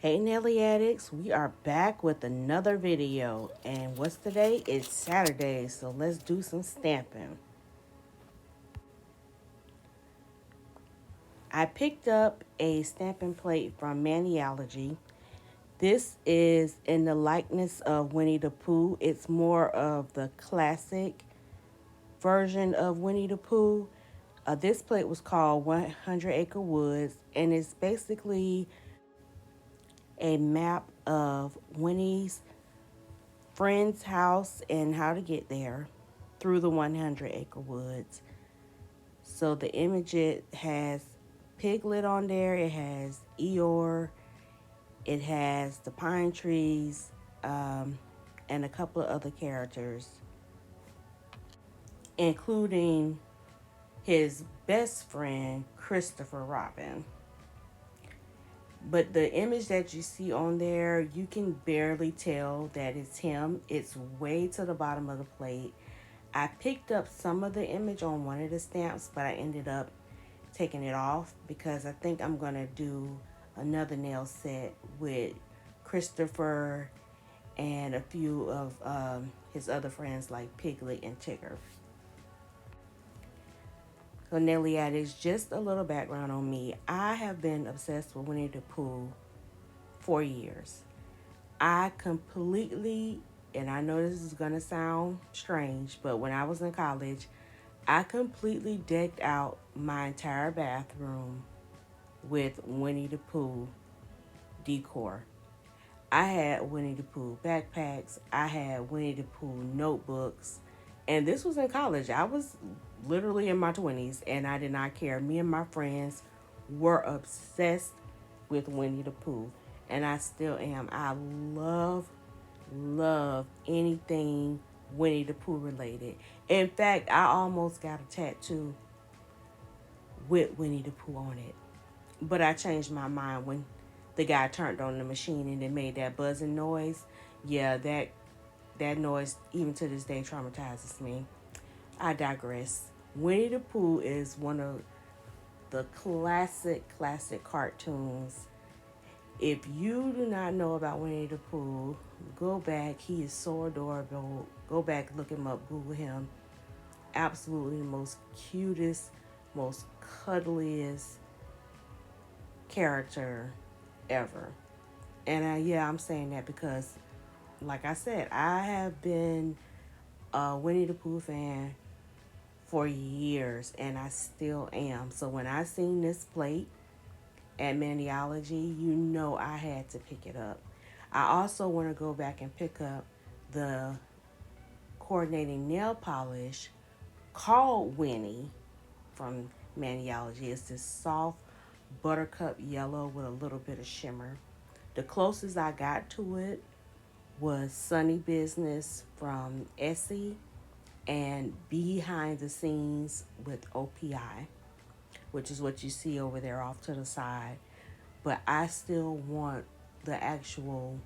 Hey Nailiaddicts, we are back with another video, and what's today? It's Saturday, so let's do some stamping. I picked up a stamping plate from Maniology. This is in the likeness of Winnie the Pooh. It's more of the classic version of Winnie the Pooh. This plate was called 100 Acre Woods, and it's basically a map of Winnie's friend's house and how to get there through the 100 Acre Woods. So the image, it has Piglet on there, it has Eeyore, it has the pine trees, and a couple of other characters, including his best friend, Christopher Robin. But the image that you see on there, you can barely tell that it's him. It's way to the bottom of the plate. I picked up some of the image on one of the stamps, but I ended up taking it off because I think I'm going to do another nail set with Christopher and a few of his other friends like Piglet and Tigger. So Nailiaddicts, just a little background on me. I have been obsessed with Winnie the Pooh for years. I completely, and I know this is going to sound strange, but when I was in college, I completely decked out my entire bathroom with Winnie the Pooh decor. I had Winnie the Pooh backpacks. I had Winnie the Pooh notebooks. And this was in college. I was literally in my 20s and I did not care. Me and my friends were obsessed with Winnie the Pooh. And I still am. I love anything Winnie the Pooh related. In fact, I almost got a tattoo with Winnie the Pooh on it. But I changed my mind when the guy turned on the machine and it made that buzzing noise. Yeah, that noise, even to this day, traumatizes me. I digress. Winnie the Pooh is one of the classic cartoons. If you do not know about Winnie the Pooh, go back. He is so adorable. Go back, look him up, Google him. Absolutely the most cutest, most cuddliest character ever. And yeah, I'm saying that because, like I said, I have been a Winnie the Pooh fan for years, and I still am. So when I seen this plate at Maniology, you know I had to pick it up. I also want to go back and pick up the coordinating nail polish called Winnie from Maniology. It's this soft buttercup yellow with a little bit of shimmer. The closest I got to it was Sunny Business from Essie and Behind the Scenes with OPI, which is what you see over there off to the side. But I still want the actual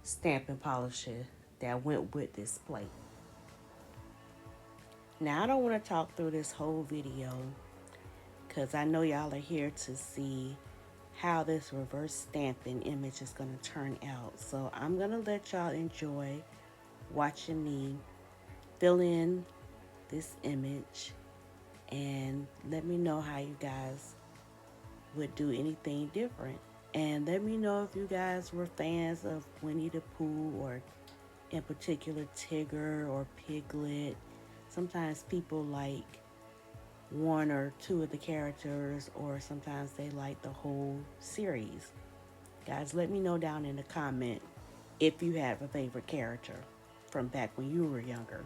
stamping polisher that went with this plate. Now, I don't want to talk through this whole video because I know y'all are here to see how this reverse stamping image is going to turn out. So I'm going to let y'all enjoy watching me fill in this image and let me know how you guys would do anything different. And let me know if you guys were fans of Winnie the Pooh, or in particular Tigger or Piglet. Sometimes people like one or two of the characters, or sometimes they like the whole series. Guys, let me know down in the comment if you have a favorite character from back when you were younger.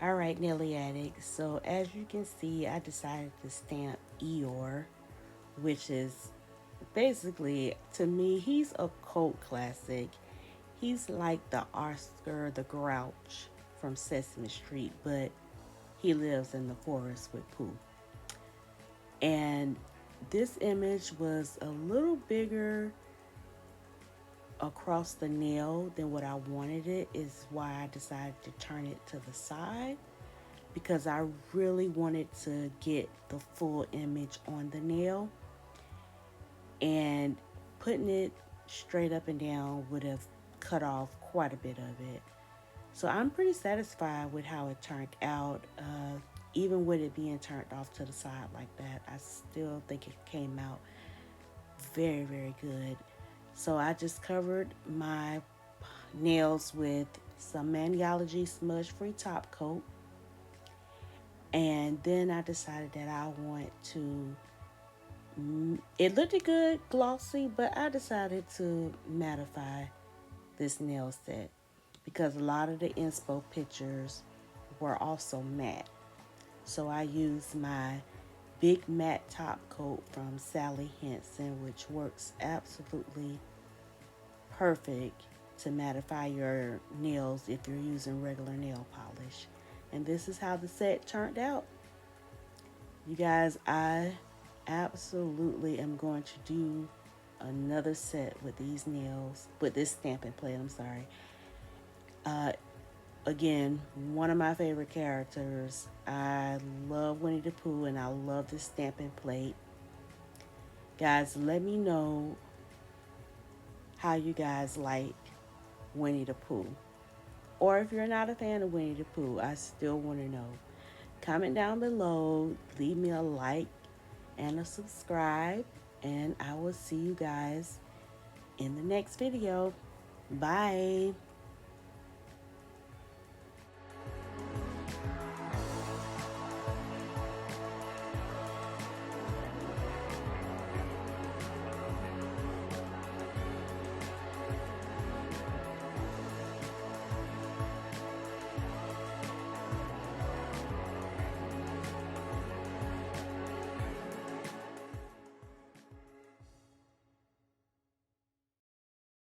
All right, Nailiaddicts. So as you can see, I decided to stamp Eeyore, which is basically, to me, he's a cult classic. He's like the Oscar the Grouch from Sesame Street, but he lives in the forest with Pooh. And this image was a little bigger across the nail than what I wanted it, is why I decided to turn it to the side, because I really wanted to get the full image on the nail, and putting it straight up and down would have cut off quite a bit of it. So I'm pretty satisfied with how it turned out. Even with it being turned off to the side like that, I still think it came out very, very good. So I just covered my nails with some Maniology smudge free top coat. And then I decided that I want to, it looked good glossy, but I decided to mattify this nail set because a lot of the inspo pictures were also matte. So I used my big matte top coat from Sally Hansen, which works absolutely perfect to mattify your nails if you're using regular nail polish. And this is how the set turned out. You guys, I absolutely am going to do another set with these nails, with this stamping plate, I'm sorry. Uh, Again, one of my favorite characters. I love Winnie the Pooh and I love this stamping plate. Guys, let me know how you guys like Winnie the Pooh. Or if you're not a fan of Winnie the Pooh, I still want to know. Comment down below, leave me a like and a subscribe, and I will see you guys in the next video. Bye.